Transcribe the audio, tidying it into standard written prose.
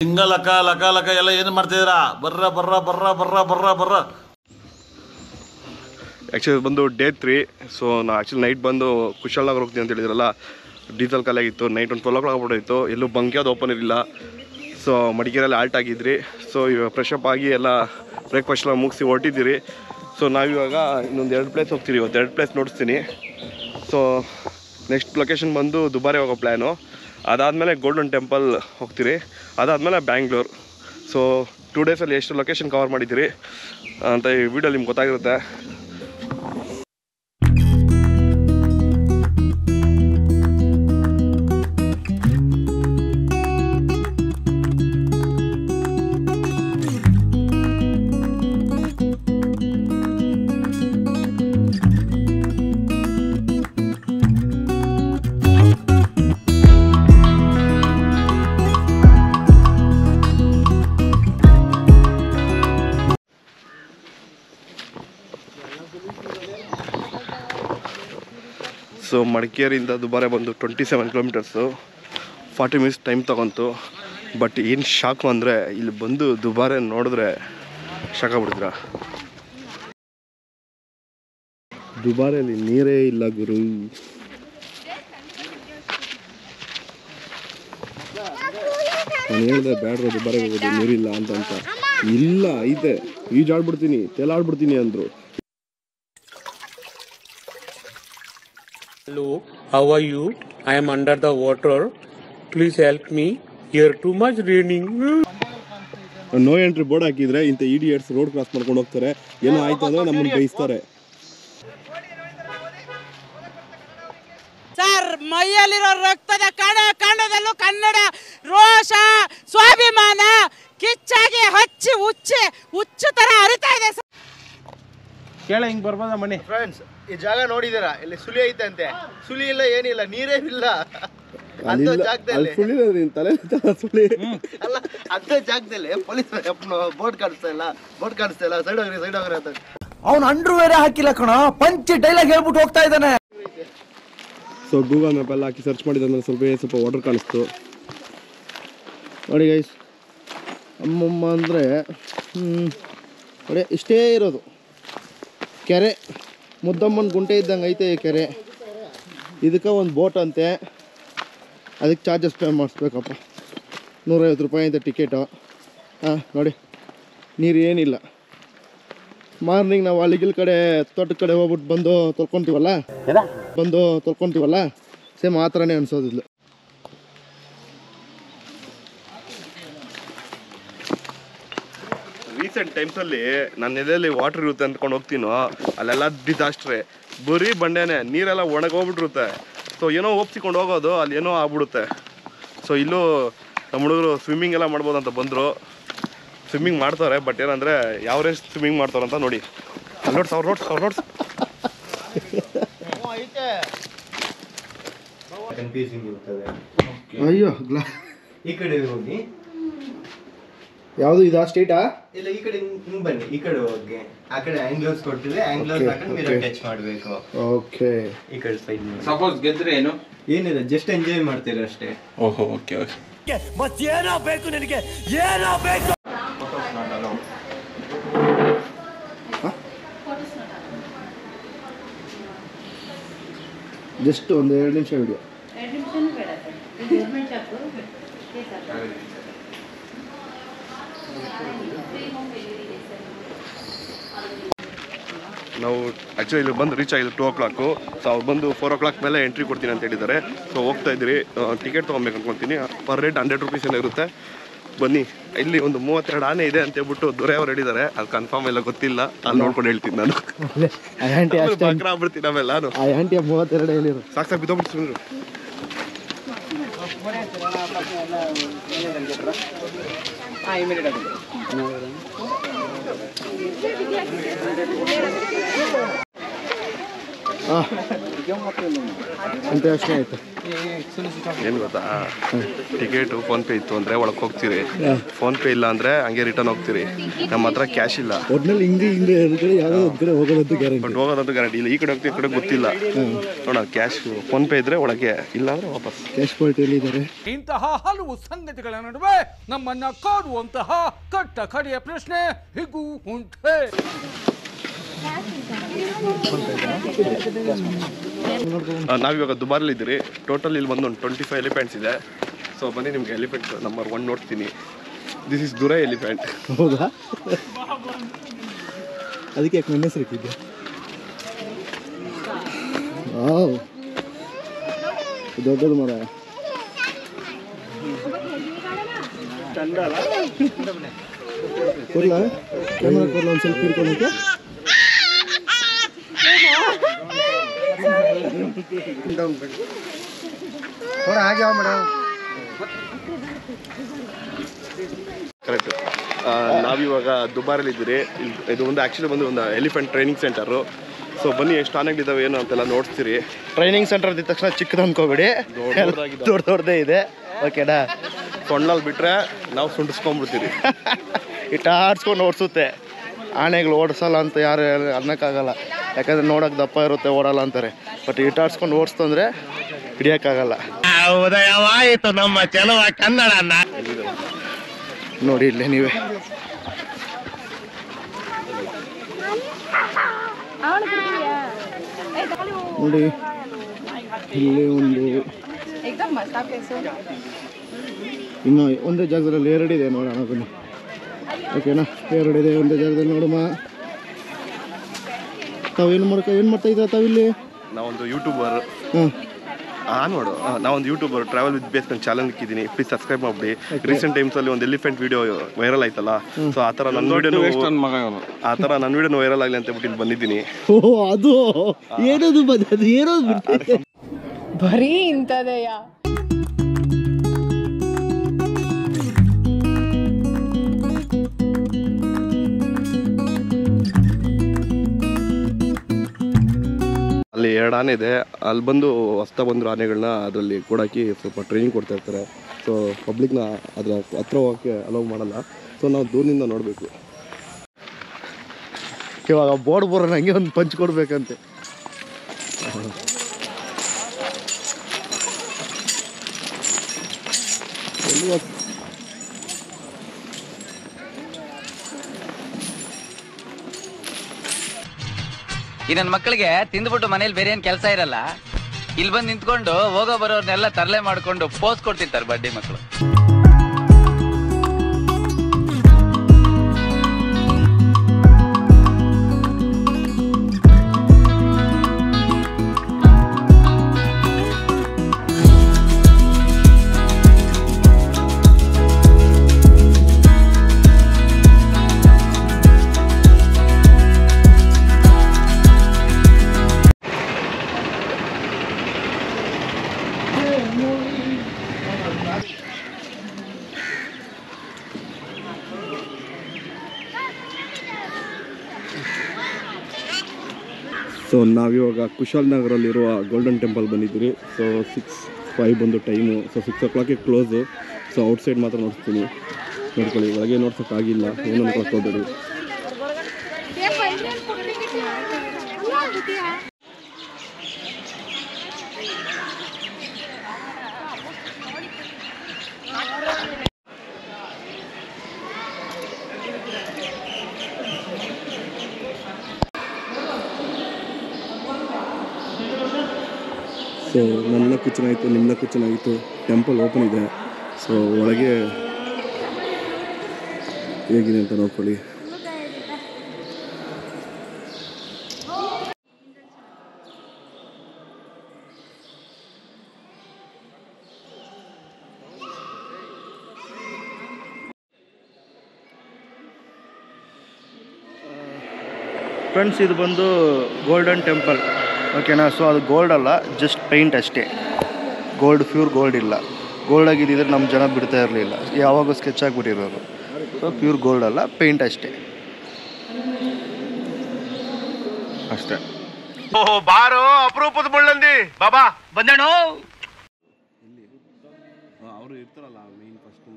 ಹಿಂಗ ಲಕ ಲಕ ಲಕ ಎಲ್ಲ ಏನು ಮಾಡ್ತಿದ್ದೀರಾ? ಬರ್ರ ಬರ್ರ ಬರ್ರ ಬರ್ರ ಬರ್ರ ಬರ್ರ. ಆ್ಯಕ್ಚುಲಿ ಬಂದು ಡೇ 3. ಸೊ ನಾ ಆ್ಯಕ್ಚುಲಿ ನೈಟ್ ಬಂದು ಕುಶಾಲನಗರ ಹೋಗ್ತೀನಿ ಅಂತ ಹೇಳಿದ್ರಲ್ಲ, ಡೀಸೆಲ್ ಖಾಲಿ ಆಗಿತ್ತು. ನೈಟ್ ಒಂದು 12 o'clock ಆಗ್ಬಿಟ್ಟಿತ್ತು. ಎಲ್ಲೂ ಬಂಕ್ ಯಾವುದು ಓಪನ್ ಇರಲಿಲ್ಲ. ಸೊ ಮಡಿಕೇರಿಯಲ್ಲಿ ಆಲ್ಟ್ ಆಗಿದ್ರಿ. ಸೊ ಇವಾಗ ಫ್ರೆಶ್ ಅಪ್ ಆಗಿ ಎಲ್ಲ ಬ್ರೇಕ್ಫಾಸ್ಟ್ ಎಲ್ಲ ಮುಗಿಸಿ ಹೊರಟಿದ್ದೀರಿ. ಸೊ ನಾವಿವಾಗ ಇನ್ನೊಂದು 2 ಪ್ಲೇಸ್ ಹೋಗ್ತೀವಿ. ಇವತ್ತು 2 ಪ್ಲೇಸ್ ನೋಡಿಸ್ತೀನಿ. ಸೊ ನೆಕ್ಸ್ಟ್ ಲೊಕೇಶನ್ ಬಂದು ದುಬಾರಿ ಹೋಗೋ ಪ್ಲ್ಯಾನು. ಅದಾದಮೇಲೆ ಗೋಲ್ಡನ್ ಟೆಂಪಲ್ ಹೋಗ್ತೀರಿ. ಅದಾದಮೇಲೆ ಬ್ಯಾಂಗ್ಳೂರು. ಸೊ 2 ಡೇಸಲ್ಲಿ ಎಷ್ಟು ಲೊಕೇಶನ್ ಕವರ್ ಮಾಡಿದ್ದೀರಿ ಅಂತ ಈ ವಿಡಿಯೋ ನಿಮ್ಗೆ ಗೊತ್ತಾಗಿರುತ್ತೆ. ಸೊ ಮಡಿಕೇರಿಯಿಂದ ದುಬಾರೆ ಬಂದು 27 ಕಿಲೋಮೀಟರ್ಸು, 40 ಮಿನಿಟ್ಸ್ ಟೈಮ್ ತಗೊಂತು. ಬಟ್ ಏನು ಶಾಕು ಅಂದರೆ ಇಲ್ಲಿ ಬಂದು ದುಬಾರೆ ನೋಡಿದ್ರೆ ಶಾಕ್ ಆಗ್ಬಿಡ್ತೀರ. ದುಬಾರೆಯಲ್ಲಿ ನೀರೇ ಇಲ್ಲ ಗುರು. ನಾನು ಹೇಳಿದೆ ಬ್ಯಾಡ್ರ ದುಬಾರೆ ಹೋಗೋದು ನೀರಿಲ್ಲ ಅಂತ. ಇಲ್ಲ ಐತೆ, ಈಜಾಡ್ಬಿಡ್ತೀನಿ, ತೇಲಾಡ್ಬಿಡ್ತೀನಿ ಅಂದರು. Hello, how are you? I am under the water. Please help me. Here too much raining. No entry board ಹಾಕಿದ್ರೆ ಇಂಥ ಇಡಿಯಟ್ಸ್ ರೋಡ್ ಕ್ರಾಸ್ ಮಾಡ್ಕೊಂಡು ಹೋಗ್ತಾರೆ. ಏನೋ ಆಯ್ತು ಅಂದ್ರೆ ನಮ್ಮನ್ನು ಬೈಸ್ತಾರೆ. ಸರ್, ಮೈಯಲ್ಲಿರೋ ರಕ್ತದ ಕಣದಲ್ಲೂ ಕನ್ನಡ ರೋಷ ಸ್ವಾಭಿಮಾನ ಕಿಚ್ಚಾಗಿ ಹಚ್ಚಿ ಹುಚ್ಚು ತರ ಹರಿತಾ ಇದೆ. ಕೇಳ ಹಿಂಗ್ ಬರ್ಬೋದ ಮನೆ ಫ್ರೆಂಡ್ಸ್, ಈ ಜಾಗ ನೋಡಿದೀರಾ? ಇಲ್ಲಿ ಸುಳಿ ಐತೆ ಅಂತೆ. ಸುಳಿ ಇಲ್ಲ, ಏನಿಲ್ಲ, ನೀರೇ ಇಲ್ಲ. ಅಂತ ಜಾಗದಲ್ಲಿ ಅಲ್ಲ, ಅಂತ ಜಾಗದಲ್ಲಿ ಪೊಲೀಸ್ ಬೋರ್ಡ್ ಕಾಣಿಸ್ತಾ ಇಲ್ಲ, ಸೈಡ್ ಹೋಗ್ರಿ ಅಂತ. ಅವ್ನು ಅಂಡ್ರೂ ಬೇರೆ ಹಾಕಿಲ್ಲ ಕಣ, ಪಂಚ್ ಡೈಲಾಗ್ ಹೇಳ್ಬಿಟ್ಟು ಹೋಗ್ತಾ ಇದ್ದಾನೆ. ಸೊ ಗೂಗಲ್ ಮ್ಯಾಪ್ ಎಲ್ಲ ಹಾಕಿ ಸರ್ಚ್ ಮಾಡಿದ್ರೆ ಸ್ವಲ್ಪ ವಾಟರ್ ಕಾಣಿಸ್ತು ನೋಡಿ ಗೈಸ್. ಅಮ್ಮಮ್ಮ ಅಂದರೆ ನೋಡಿ ಇಷ್ಟೇ ಇರೋದು ಕೆರೆ. ಮುದ್ದಮ್ಮನ ಗುಂಟೆ ಇದ್ದಂಗೆ ಐತೆ ಈ ಕೆರೆ. ಇದಕ್ಕೆ ಒಂದು ಬೋಟ್ ಅಂತೆ, ಅದಕ್ಕೆ ಚಾರ್ಜಸ್ ಪೇ ಮಾಡಿಸ್ಬೇಕಪ್ಪ. 150 ರೂಪಾಯಿ ಅಂತೆ ಟಿಕೆಟು. ಹಾಂ ನೋಡಿ, ನೀರು ಏನಿಲ್ಲ. ಮಾರ್ನಿಂಗ್ ನಾವು ಅಲ್ಲಿಗಿಲ್ ಕಡೆ ತೋಟದ ಕಡೆ ಹೋಗ್ಬಿಟ್ಟು ಬಂದು ತೊಳ್ಕೊತೀವಲ್ಲ ಸೇಮ್ ಆ ಥರನೇ ಅನಿಸೋದಿಲ್ಲ. ರೀಸೆಂಟ್ ಟೈಮ್ಸಲ್ಲಿ ನನ್ನ ಎದೆಯಲ್ಲಿ ವಾಟರ್ ಇರುತ್ತೆ ಅಂದ್ಕೊಂಡು ಹೋಗ್ತೀನೋ, ಅಲ್ಲೆಲ್ಲ ಡಿಸಾಸ್ಟ್ರೆ. ಬರೀ ಬಂಡೆನೇ, ನೀರೆಲ್ಲ ಒಣಗೋಗ್ಬಿಟ್ಟಿರುತ್ತೆ. ಸೊ ಏನೋ ಒಪ್ಸಿಕೊಂಡು ಹೋಗೋದು, ಅಲ್ಲಿ ಏನೋ ಆಗ್ಬಿಡುತ್ತೆ. ಸೊ ಇಲ್ಲೂ ನಮ್ಮ ಹುಡುಗರು ಸ್ವಿಮ್ಮಿಂಗ್ ಎಲ್ಲ ಮಾಡ್ಬೋದು ಅಂತ ಬಂದರು. ಸ್ವಿಮ್ಮಿಂಗ್ ಮಾಡ್ತಾರೆ, ಬಟ್ ಏನಂದರೆ ಯಾವ ರೇಸ್ ಸ್ವಿಮ್ಮಿಂಗ್ ಮಾಡ್ತಾರೆ ಅಂತ ನೋಡಿ. ನೋಡ್ಸ್ ಅವ್ರು ನೋಡ್ಸ್ ಕನ್ಫ್ಯೂಸಿಂಗ್ ಇರ್ತದೆ. ಅಯ್ಯೋ ಈ ಕಡೆ ಹೋಗಿ, ಯಾವುದು ಇದಾ ಸ್ಟೇಟಾ? ಇಲ್ಲ, ಈ ಕಡೆ ಹಿಂಗ್ ಬನ್ನಿ, ಈ ಕಡೆ ಹೋಗಿ. ಆ ಕಡೆ ಆಂಗ್ಲರ್ಸ್ ಕೊಟ್ಟಿದ್ರೆ ಆಂಗ್ಲರ್ಸ್ ಹಾಕೊಂಡು ಮಿರರ್ ಟಚ್ ಮಾಡಬೇಕು. ಓಕೆ, ಈ ಕಡೆ ಸೈಡ್ ಮಾಡಿ. ಸಪೋಸ್ ಗೆದ್ರೆ ಏನು ಏನಿಲ್ಲ, ಜಸ್ಟ್ ಎಂಜಾಯ್ ಮಾಡ್ತೀರ ಅಷ್ಟೇ. ಓಹೋ, ಓಕೆ. ಮತ್ತೇನೋ ಬೇಕು ನಿನಗೆ, ಏನೋ ಬೇಕು. ಜಸ್ಟ್ ಒಂದು 2 ನಿಮಿಷ ವಿಡಿಯೋ. ನಾವು ಆ್ಯಕ್ಚುಲಿ ಇಲ್ಲಿ ಬಂದು ರೀಚ್ ಆಗಿದ್ದು 2 o'clock. ಸೊ ಅವ್ರು ಬಂದು 4 o'clock ಮೇಲೆ ಎಂಟ್ರಿ ಕೊಡ್ತೀನಿ ಅಂತ ಹೇಳಿದ್ದಾರೆ. ಸೊ ಹೋಗ್ತಾ ಇದ್ದೀರಿ. ಟಿಕೆಟ್ ತೊಗೊಬೇಕು ಅಂದ್ಕೊತೀನಿ. ಪರ್ ರೇಟ್ 100 ರೂಪೀಸ್ ಏನೋ ಇರುತ್ತೆ. ಬನ್ನಿ. ಇಲ್ಲಿ ಒಂದು 32 ಆನೆ ಇದೆ ಅಂತ ಹೇಳ್ಬಿಟ್ಟು ದೊರೆಯವ್ರು ಹೇಳಿದ್ದಾರೆ. ಅದು ಕನ್ಫರ್ಮ್ ಎಲ್ಲ ಗೊತ್ತಿಲ್ಲ, ಅಲ್ಲಿ ನೋಡ್ಕೊಂಡು ಹೇಳ್ತೀನಿ ನಾನು. ಬಕ್ರ ಆಗ್ಬಿಡ್ತೀನಿ ಆಮೇಲೆ ನಾನು. 32 ಹೇಳಿರು, ಸಾಕು ಬಿದ್ದೋಗ್ಬಿಡ್ತೀನಿ. ಅಂತ ಯೋಚನೆ ಆಯ್ತು. ಏನು ಗೊತ್ತಾ, ಟಿಕೆಟು ಫೋನ್ಪೇ ಇತ್ತು ಅಂದರೆ ಒಳಗೆ ಹೋಗ್ತೀರಿ, ಫೋನ್ಪೇ ಇಲ್ಲ ಅಂದರೆ ಹಂಗೆ ರಿಟರ್ನ್ ಹೋಗ್ತೀರಿ. ನಮ್ಮ ಹತ್ರ ಕ್ಯಾಶ್ ಇಲ್ಲ. ಒಟ್ನಲ್ಲಿ ಹಿಂಗೆ ಎರಡು ಕಡೆ ಯಾವುದೋ ಒಂದು ಕಡೆ ಹೋಗೋದಂತೂ ಗ್ಯಾರಂಟಿ. ಬಟ್ ಹೋಗೋದಂತೂ ಗ್ಯಾರಂಟಿ ಇಲ್ಲ. ಈ ಕಡೆ ಹೋಗ್ತೀವಿ, ಈ ಕಡೆ ಗೊತ್ತಿಲ್ಲ. ನೋಡೋಣ, ಕ್ಯಾಶ್ ಫೋನ್ಪೇ ಇದ್ದರೆ ಒಳಗೆ, ಇಲ್ಲ ಅಂದರೆ ವಾಪಸ್. ಕ್ಯಾಶ್ ಪಾರ್ಟಿಯಲ್ಲಿ ಇದ್ದಾರೆ. ಇಂತಹ ಹಲವು ಸಂಗತಿಗಳ ನಡುವೆ ನಮ್ಮನ್ನ ಕಾಡುವಂತಹ ಕಟ್ಟ ಕಡೆಯ ಪ್ರಶ್ನೆ ಹೀಗೂ ಉಂಟೆ. ನಾವಿವಾಗ ದುಬಾರಲ್ಲಿ ಇದ್ದೀರಿ. ಟೋಟಲ್ ಇಲ್ಲಿ ಬಂದು ಒಂದು 25 ಎಲಿಫೆಂಟ್ಸ್ ಇದೆ. ಸೊ ಬನ್ನಿ ನಿಮ್ಗೆ ಎಲಿಫೆಂಟ್ ನಂಬರ್ 1 ನೋಡ್ತೀನಿ. This is Durai elephant. ಹೌದಾ? ಅದಕ್ಕೆ ಯಾಕೆ ನನ್ನ ಹೆಸರು ಇಟ್ಟಿದ್ದೆ? ದೊಡ್ಡದು ಮರ. ಕೊಡ್ಲಾ ಕ್ಯಾಮ್ರಾ ಕೊಡ್ಲಾ ಒಂದು ಸ್ವಲ್ಪ ಹಿಡ್ಕೊಳಕ್ಕೆ? ಕರೆಕ್ಟ್. ನಾವಿವಾಗ ದುಬಾರಲ್ಲಿ ಇದ್ದೀರಿ. ಇದು ಒಂದು ಆ್ಯಕ್ಚುಲಿ ಬಂದು ಒಂದು ಎಲಿಫೆಂಟ್ ಟ್ರೈನಿಂಗ್ ಸೆಂಟರು. ಸೊ ಬನ್ನಿ ಎಷ್ಟು ಆನೆಗಳಿದ್ದಾವೆ ಏನು ಅಂತೆಲ್ಲ ನೋಡ್ತೀರಿ. ಟ್ರೈನಿಂಗ್ ಸೆಂಟರ್ ಇದ್ದ ತಕ್ಷಣ ಚಿಕ್ಕದು ಅನ್ಕೋಬೇಡಿ, ದೊಡ್ಡದೇ ಇದೆ. ಓಕೆನಾ? ಸೊಣ್ಣಲ್ಲಿ ಬಿಟ್ಟರೆ ನಾವು ಸುಂಡಿಸ್ಕೊಂಡ್ಬಿಡ್ತೀರಿ. ಇಟ್ಟು ಆಡ್ಸ್ಕೊಂಡು ಓಡಿಸುತ್ತೆ. ಆನೆಗಳು ಓಡಿಸಲ್ಲ ಅಂತ ಯಾರು ಅನ್ನೋಕ್ಕಾಗಲ್ಲ, ಯಾಕಂದರೆ ನೋಡೋಕೆ ದಪ್ಪ ಇರುತ್ತೆ, ಓಡಲ್ಲ ಅಂತಾರೆ. ಬಟ್ ಇಟ್ಟಾಡ್ಸ್ಕೊಂಡು ಓಡಿಸ್ತಂದ್ರೆ ಹಿಡಿಯೋಕ್ಕಾಗಲ್ಲ. ಉದಯವಾಯಿತು ನಮ್ಮ ಚೆಲುವ ಕನ್ನಡ. ನೋಡಿ ಇಲ್ಲೇ ನೀವೇ ನೋಡಿ, ಇಲ್ಲಿ ಒಂದು ಇನ್ನು ಒಂದೇ ಜಾಗದಲ್ಲಿ ಎರಡಿದೆ, ನೋಡೋಣ ಬನ್ನಿ. ಓಕೆನಾ? ಎರಡಿದೆ ಒಂದೇ ಜಾಗದಲ್ಲಿ. ನೋಡಮ್ಮ, ತಾವೇನು ಮಾಡ್ತಾ ಇದ್ದೀರಾ ತಾವಿಲ್ಲಿ? ನಾವೊಂದು ಯೂಟ್ಯೂಬರ್. ಹಾಂ, ನೋಡು, ನಾವೊಂದು ಯೂಟ್ಯೂಬರ್ ಟ್ರಾವೆಲ್ ವಿತ್ ಬೇಸ್ ನನ್ನ ಚಾನಲ್ ಇಕ್ಕಿದ್ದೀನಿ. ಪ್ಲೀಸ್ ಸಬ್ಸ್ಕ್ರೈಬ್ ಮಾಡಿಬಿಡಿ. ರೀಸೆಂಟ್ ಟೈಮ್ಸಲ್ಲಿ ಒಂದು ಎಲಿಫೆಂಟ್ ವಿಡಿಯೋ ವೈರಲ್ ಆಯ್ತಲ್ಲ, ಸೊ ಆ ಥರ ನನ್ನ ವಿಡಿಯೋನು ವೈರಲ್ ಆಗಲಿ ಅಂತ ಬಿಟ್ಟು ಇಲ್ಲಿ ಬಂದಿದ್ದೀನಿ. ಓಹೋ, ಅದು ಏನದು ಅದು ಏನದು ಬರೀ ಇಂಥದೆಯಾ? ಅಲ್ಲಿ 2 ಆನೆ ಇದೆ. ಅಲ್ಲಿ ಬಂದು ಹೊಸ್ತಾ ಬಂದರು ಆನೆಗಳನ್ನ ಅದರಲ್ಲಿ ಕೂಡಾಕಿ ಸ್ವಲ್ಪ ಟ್ರೈನಿಂಗ್ ಕೊಡ್ತಾ ಇರ್ತಾರೆ. ಸೊ ಪಬ್ಲಿಕ್ನ ಅದರ ಹತ್ರ ಹೋಗೋಕ್ಕೆ ಅಲೌ ಮಾಡಲ್ಲ. ಸೊ ನಾವು ದೂರದಿಂದ ನೋಡಬೇಕು. ಇವಾಗ ಬೋರ್ಡ್ ಬರೋಣ, ಹಂಗೆ ಒಂದು ಪಂಚ್ ಕೊಡ್ಬೇಕಂತೆ. ಈ ನನ್ನ ಮಕ್ಕಳಿಗೆ ತಿಂದ್ಬಿಟ್ಟು ಮನೇಲಿ ಬೇರೆ ಏನ್ ಕೆಲಸ ಇರಲ್ಲ, ಇಲ್ಲಿ ಬಂದು ನಿಂತ್ಕೊಂಡು ಹೋಗೋ ಬರೋರ್ನೆಲ್ಲ ತರಲೆ ಮಾಡ್ಕೊಂಡು ಪೋಸ್ ಕೊಡ್ತಿರ್ತಾರೆ ಬಡ್ಡಿ ಮಕ್ಕಳು. ಸೊ ನಾವಿವಾಗ ಕುಶಾಲನಗರಲ್ಲಿರುವ ಗೋಲ್ಡನ್ ಟೆಂಪಲ್ ಬಂದಿದ್ದೀರಿ. ಸೊ 6:05 ಬಂದು time. So 6 o'clock close. So outside ಮಾತ್ರ ನೋಡ್ತೀನಿ, ನೋಡ್ಕೊಳ್ಳಿ. ಒಳಗೆ ನೋಡ್ಸೋಕ್ಕಾಗಿಲ್ಲ, ಏನು ಅನ್ಕೊಳಕ್ಕೆ ಹೋಗ್ಬೇಡಿ. ಸೊ ನನ್ನ ಲಕ್ಕು ಚೆನ್ನಾಗಿತ್ತು, ನಿಮ್ಮ ಲಕ್ಕು ಚೆನ್ನಾಗಿತ್ತು. ಟೆಂಪಲ್ ಓಪನ್ ಇದೆ. ಸೊ ಒಳಗೆ ಹೇಗಿದೆ ಅಂತ ನೋಡ್ಕೊಳ್ಳಿ. ಫ್ರೆಂಡ್ಸ್, ಇದು ಬಂದು ಗೋಲ್ಡನ್ ಟೆಂಪಲ್. ಓಕೆನಾ? ಸೊ ಅದು ಗೋಲ್ಡ್ ಅಲ್ಲ, ಜಸ್ಟ್ ಪೇಂಟ್ ಅಷ್ಟೇ. ಗೋಲ್ಡ್, ಪ್ಯೂರ್ ಗೋಲ್ಡ್ ಇಲ್ಲ. ಗೋಲ್ಡ್ ಆಗಿದ್ದಿದ್ರೆ ನಮ್ಮ ಜನ ಬಿಡ್ತಾ ಇರಲಿಲ್ಲ, ಯಾವಾಗೂ ಸ್ಕೆಚ್ ಆಗಿಬಿಟ್ಟಿರೋರು. ಸೊ ಪ್ಯೂರ್ ಗೋಲ್ಡ್ ಅಲ್ಲ, ಪೇಂಟ್ ಅಷ್ಟೇ. ಓಹೋ ಬಾರೋ ಅಪರೂಪದ ಮುಳ್ಳಂದಿ ಬಾಬಾ ಬಂದೇಣೋ. ಅವರು ಇರ್ತಾರಲ್ಲ ಮೇನ್ ಫಸ್ಟ್